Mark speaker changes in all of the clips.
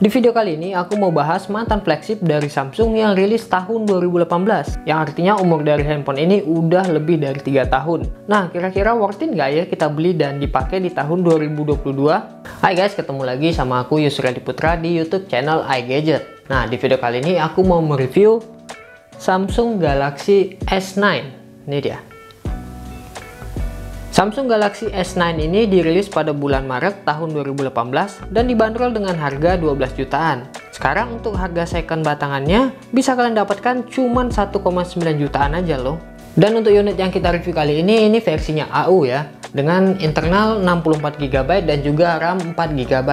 Speaker 1: Di video kali ini aku mau bahas mantan flagship dari Samsung yang rilis tahun 2018, yang artinya umur dari handphone ini udah lebih dari 3 tahun. Nah, kira-kira worth it nggak ya kita beli dan dipakai di tahun 2022? Hai guys, ketemu lagi sama aku Yusra Diputra di YouTube channel iGadget. Nah, di video kali ini aku mau mereview Samsung Galaxy S9. Ini dia. Samsung Galaxy S9 ini dirilis pada bulan Maret tahun 2018 dan dibanderol dengan harga 12 jutaan. Sekarang untuk harga second batangannya bisa kalian dapatkan cuma 1,9 jutaan aja loh. Dan untuk unit yang kita review kali ini versinya AU ya, dengan internal 64GB dan juga RAM 4GB.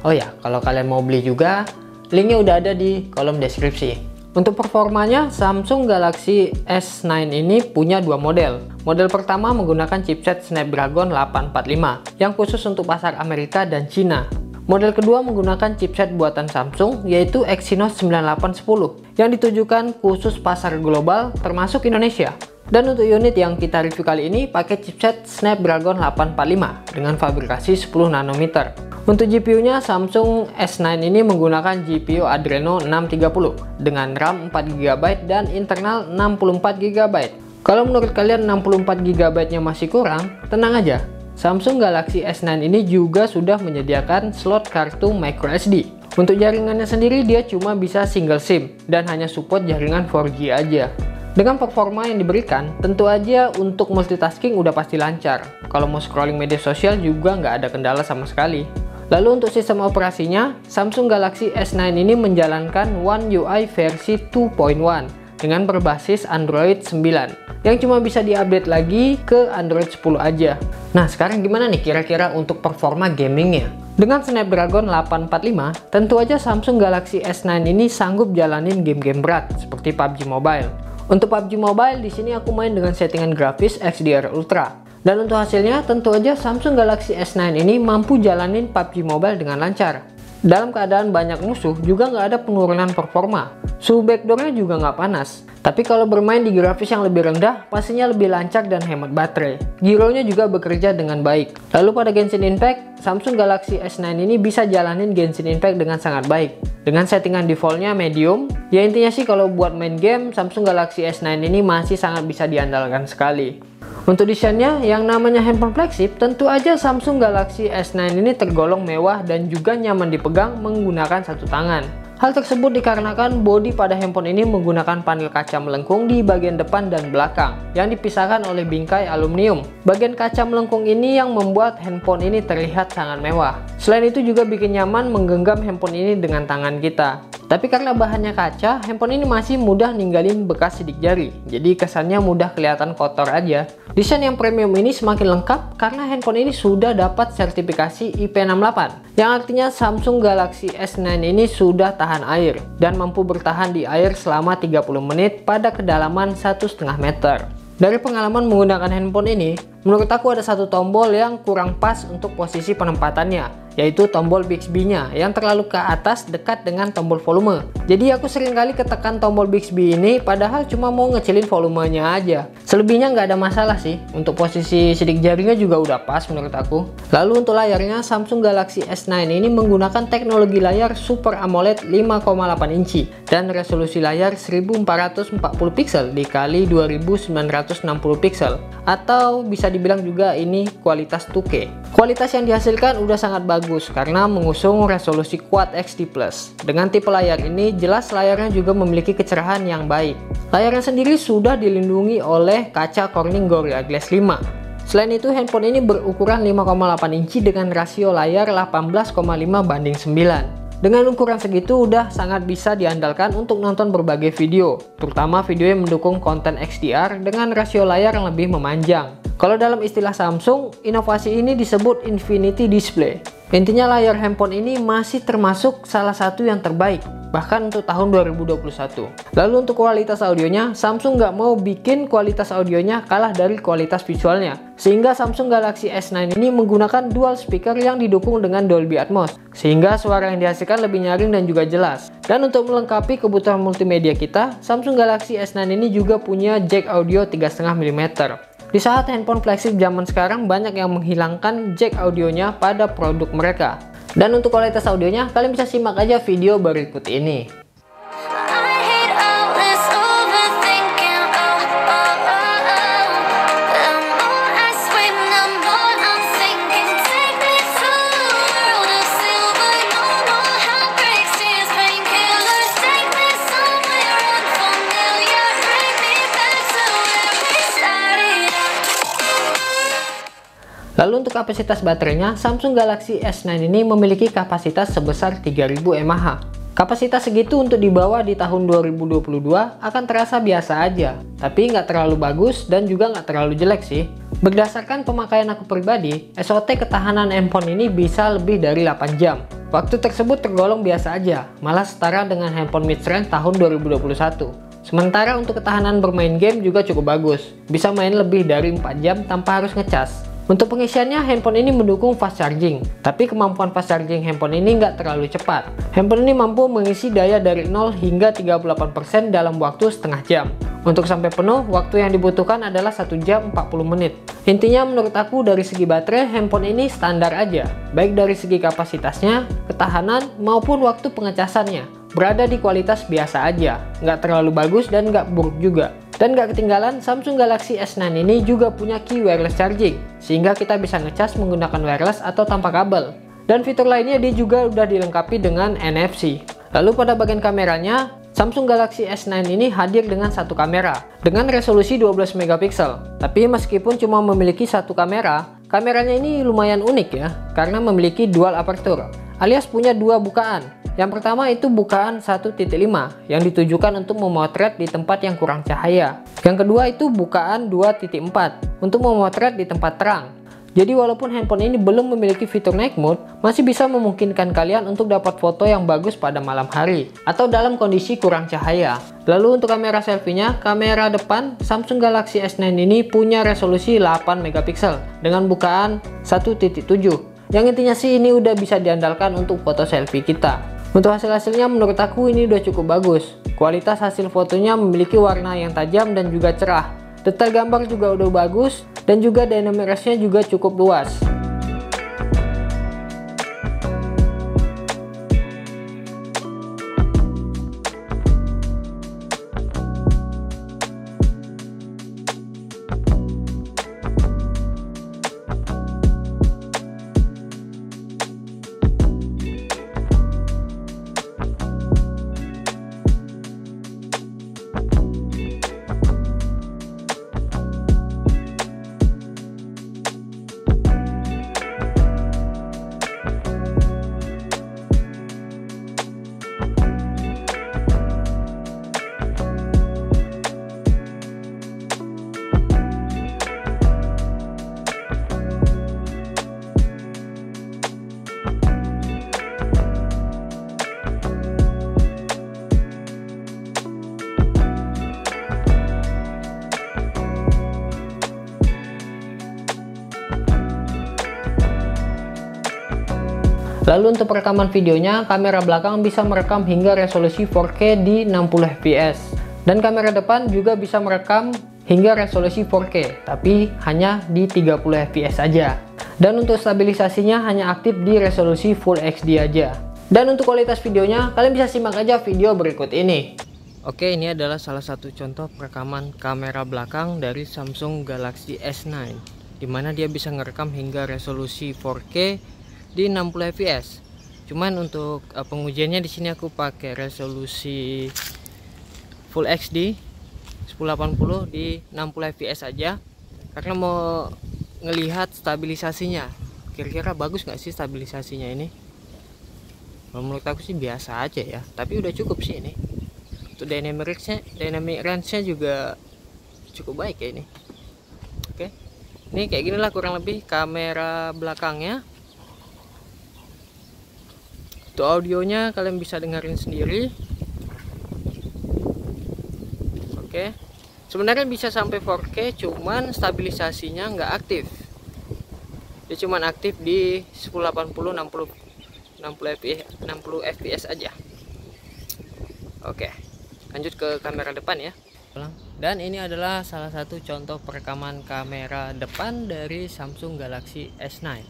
Speaker 1: Oh ya, kalau kalian mau beli juga, linknya udah ada di kolom deskripsi. Untuk performanya, Samsung Galaxy S9 ini punya dua model. Model pertama menggunakan chipset Snapdragon 845 yang khusus untuk pasar Amerika dan Cina. Model kedua menggunakan chipset buatan Samsung yaitu Exynos 9810 yang ditujukan khusus pasar global termasuk Indonesia. Dan untuk unit yang kita review kali ini pakai chipset Snapdragon 845 dengan fabrikasi 10 nanometer. Untuk GPU-nya, Samsung S9 ini menggunakan GPU Adreno 630 dengan RAM 4GB dan internal 64GB. Kalau menurut kalian 64GB-nya masih kurang, tenang aja. Samsung Galaxy S9 ini juga sudah menyediakan slot kartu microSD. Untuk jaringannya sendiri dia cuma bisa single SIM dan hanya support jaringan 4G aja. Dengan performa yang diberikan, tentu aja untuk multitasking udah pasti lancar. Kalau mau scrolling media sosial juga nggak ada kendala sama sekali. Lalu untuk sistem operasinya, Samsung Galaxy S9 ini menjalankan One UI versi 2.1 dengan berbasis Android 9 yang cuma bisa diupdate lagi ke Android 10 aja. Nah, sekarang gimana nih kira-kira untuk performa gamingnya? Dengan Snapdragon 845, tentu aja Samsung Galaxy S9 ini sanggup jalanin game-game berat seperti PUBG Mobile. Untuk PUBG Mobile di sini aku main dengan settingan grafis XDR Ultra. Dan untuk hasilnya tentu aja Samsung Galaxy S9 ini mampu jalanin PUBG Mobile dengan lancar. Dalam keadaan banyak musuh juga nggak ada penurunan performa. Suhu backdoornya juga nggak panas. Tapi kalau bermain di grafis yang lebih rendah, pastinya lebih lancar dan hemat baterai. Gironya juga bekerja dengan baik. Lalu pada Genshin Impact, Samsung Galaxy S9 ini bisa jalanin Genshin Impact dengan sangat baik. Dengan settingan defaultnya medium, ya intinya sih kalau buat main game, Samsung Galaxy S9 ini masih sangat bisa diandalkan sekali. Untuk desainnya, yang namanya handphone flagship, tentu aja Samsung Galaxy S9 ini tergolong mewah dan juga nyaman dipegang menggunakan satu tangan. Hal tersebut dikarenakan bodi pada handphone ini menggunakan panel kaca melengkung di bagian depan dan belakang yang dipisahkan oleh bingkai aluminium. Bagian kaca melengkung ini yang membuat handphone ini terlihat sangat mewah. Selain itu juga bikin nyaman menggenggam handphone ini dengan tangan kita. Tapi karena bahannya kaca, handphone ini masih mudah ninggalin bekas sidik jari. Jadi kesannya mudah kelihatan kotor aja. Desain yang premium ini semakin lengkap karena handphone ini sudah dapat sertifikasi IP68. Yang artinya Samsung Galaxy S9 ini sudah tahan air dan mampu bertahan di air selama 30 menit pada kedalaman 1,5 meter. Dari pengalaman menggunakan handphone ini, menurut aku ada satu tombol yang kurang pas untuk posisi penempatannya, yaitu tombol Bixby-nya yang terlalu ke atas dekat dengan tombol volume. Jadi aku seringkali ketekan tombol Bixby ini padahal cuma mau ngecilin volumenya aja. Selebihnya nggak ada masalah sih, untuk posisi sidik jarinya juga udah pas menurut aku. Lalu untuk layarnya, Samsung Galaxy S9 ini menggunakan teknologi layar Super AMOLED 5,8 inci dan resolusi layar 1440 pixel dikali 2960 pixel, atau bisa dibilang juga ini kualitas 2K. Kualitas yang dihasilkan udah sangat bagus karena mengusung resolusi Quad XT+. Dengan tipe layar ini, jelas layarnya juga memiliki kecerahan yang baik. Layarnya sendiri sudah dilindungi oleh kaca Corning Gorilla Glass 5. Selain itu, handphone ini berukuran 5,8 inci dengan rasio layar 18,5:9. Dengan ukuran segitu udah sangat bisa diandalkan untuk nonton berbagai video, terutama video yang mendukung konten XDR dengan rasio layar yang lebih memanjang. Kalau dalam istilah Samsung, inovasi ini disebut Infinity Display. Intinya layar handphone ini masih termasuk salah satu yang terbaik, bahkan untuk tahun 2021. Lalu untuk kualitas audionya, Samsung nggak mau bikin kualitas audionya kalah dari kualitas visualnya. Sehingga Samsung Galaxy S9 ini menggunakan dual speaker yang didukung dengan Dolby Atmos, sehingga suara yang dihasilkan lebih nyaring dan juga jelas. Dan untuk melengkapi kebutuhan multimedia kita, Samsung Galaxy S9 ini juga punya jack audio 3,5 mm. Di saat handphone flagship zaman sekarang banyak yang menghilangkan jack audionya pada produk mereka. Dan untuk kualitas audionya, kalian bisa simak aja video berikut ini. Lalu untuk kapasitas baterainya, Samsung Galaxy S9 ini memiliki kapasitas sebesar 3000 mAh. Kapasitas segitu untuk dibawa di tahun 2022 akan terasa biasa aja, tapi nggak terlalu bagus dan juga nggak terlalu jelek sih. Berdasarkan pemakaian aku pribadi, SOT ketahanan handphone ini bisa lebih dari 8 jam. Waktu tersebut tergolong biasa aja, malah setara dengan handphone mid-range tahun 2021. Sementara untuk ketahanan bermain game juga cukup bagus, bisa main lebih dari 4 jam tanpa harus ngecas. Untuk pengisiannya, handphone ini mendukung fast charging, tapi kemampuan fast charging handphone ini nggak terlalu cepat. Handphone ini mampu mengisi daya dari 0 hingga 38% dalam waktu setengah jam. Untuk sampai penuh, waktu yang dibutuhkan adalah 1 jam 40 menit. Intinya menurut aku dari segi baterai, handphone ini standar aja, baik dari segi kapasitasnya, ketahanan, maupun waktu pengecasannya. Berada di kualitas biasa aja, nggak terlalu bagus dan nggak buruk juga. Dan nggak ketinggalan, Samsung Galaxy S9 ini juga punya key wireless charging, sehingga kita bisa ngecas menggunakan wireless atau tanpa kabel. Dan fitur lainnya dia juga udah dilengkapi dengan NFC. Lalu pada bagian kameranya, Samsung Galaxy S9 ini hadir dengan satu kamera, dengan resolusi 12 megapiksel. Tapi meskipun cuma memiliki satu kamera, kameranya ini lumayan unik ya, karena memiliki dual aperture, alias punya dua bukaan. Yang pertama itu bukaan 1.5 yang ditujukan untuk memotret di tempat yang kurang cahaya. Yang kedua itu bukaan 2.4 untuk memotret di tempat terang. Jadi walaupun handphone ini belum memiliki fitur night mode, masih bisa memungkinkan kalian untuk dapat foto yang bagus pada malam hari atau dalam kondisi kurang cahaya. Lalu untuk kamera selfie-nya, kamera depan Samsung Galaxy S9 ini punya resolusi 8 megapiksel dengan bukaan 1.7. Yang intinya sih ini udah bisa diandalkan untuk foto selfie kita. Untuk hasil-hasilnya menurut aku ini udah cukup bagus. Kualitas hasil fotonya memiliki warna yang tajam dan juga cerah. Detail gambar juga udah bagus dan juga dynamic range-nya juga cukup luas. Lalu untuk perekaman videonya, kamera belakang bisa merekam hingga resolusi 4K di 60 fps. Dan kamera depan juga bisa merekam hingga resolusi 4K, tapi hanya di 30 fps saja. Dan untuk stabilisasinya hanya aktif di resolusi Full HD aja. Dan untuk kualitas videonya, kalian bisa simak aja video berikut ini. Oke, ini adalah salah satu contoh perekaman kamera belakang dari Samsung Galaxy S9, dimana dia bisa ngerekam hingga resolusi 4K di 60 fps. Cuman untuk pengujiannya di sini aku pakai resolusi Full HD 1080 di 60 fps aja, karena mau ngelihat stabilisasinya. Kira-kira bagus nggak sih stabilisasinya ini? Menurut aku sih biasa aja ya, tapi udah cukup sih ini. Untuk dynamic range-nya juga cukup baik ya ini. Oke, ini kayak gini lah kurang lebih kamera belakangnya. Untuk audionya kalian bisa dengerin sendiri. Oke, sebenarnya bisa sampai 4K, cuman stabilisasinya nggak aktif. Dia cuman aktif di 1080 60 fps aja. Oke, lanjut ke kamera depan ya. Dan ini adalah salah satu contoh perekaman kamera depan dari Samsung Galaxy S9.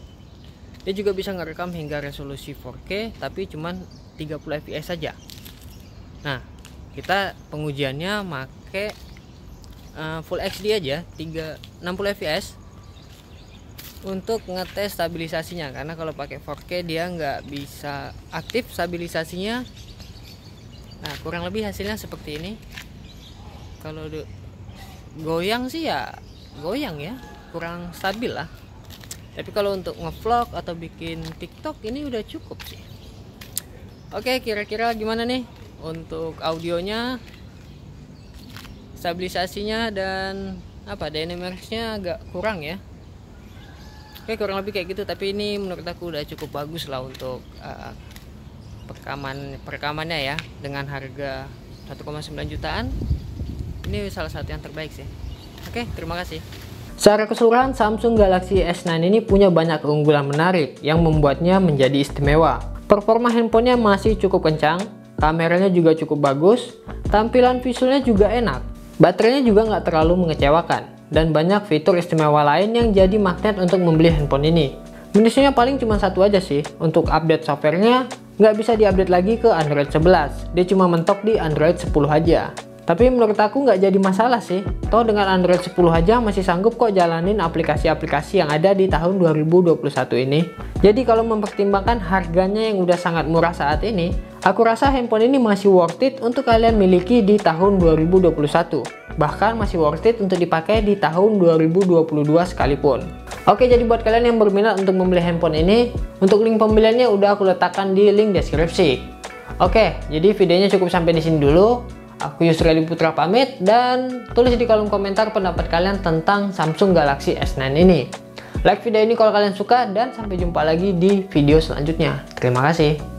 Speaker 1: Dia juga bisa ngerekam hingga resolusi 4K tapi cuman 30 fps saja. Nah, kita pengujiannya make Full HD aja 60 fps untuk ngetes stabilisasinya, karena kalau pakai 4K dia nggak bisa aktif stabilisasinya. Nah, kurang lebih hasilnya seperti ini. Kalau goyang sih ya goyang ya, kurang stabil lah. Tapi kalau untuk ngevlog atau bikin TikTok ini udah cukup sih. Oke, kira-kira gimana nih untuk audionya, stabilisasinya, dan dynamicsnya agak kurang ya. Oke, kurang lebih kayak gitu. Tapi ini menurut aku udah cukup bagus lah untuk perekamannya ya. Dengan harga 1,9 jutaan, ini salah satu yang terbaik sih. Oke, terima kasih. Secara keseluruhan, Samsung Galaxy S9 ini punya banyak keunggulan menarik yang membuatnya menjadi istimewa. Performa handphonenya masih cukup kencang, kameranya juga cukup bagus, tampilan visualnya juga enak, baterainya juga nggak terlalu mengecewakan, dan banyak fitur istimewa lain yang jadi magnet untuk membeli handphone ini. Minusnya paling cuma satu aja sih, untuk update softwarenya nggak bisa diupdate lagi ke Android 11, dia cuma mentok di Android 10 aja. Tapi menurut aku nggak jadi masalah sih, toh dengan Android 10 aja masih sanggup kok jalanin aplikasi-aplikasi yang ada di tahun 2021 ini. Jadi kalau mempertimbangkan harganya yang udah sangat murah saat ini, aku rasa handphone ini masih worth it untuk kalian miliki di tahun 2021. Bahkan masih worth it untuk dipakai di tahun 2022 sekalipun. Oke, jadi buat kalian yang berminat untuk membeli handphone ini, untuk link pembeliannya udah aku letakkan di link deskripsi. Oke, jadi videonya cukup sampai di sini dulu. Aku Yusri Adi Putra pamit, dan tulis di kolom komentar pendapat kalian tentang Samsung Galaxy S9 ini. Like video ini kalau kalian suka, dan sampai jumpa lagi di video selanjutnya. Terima kasih.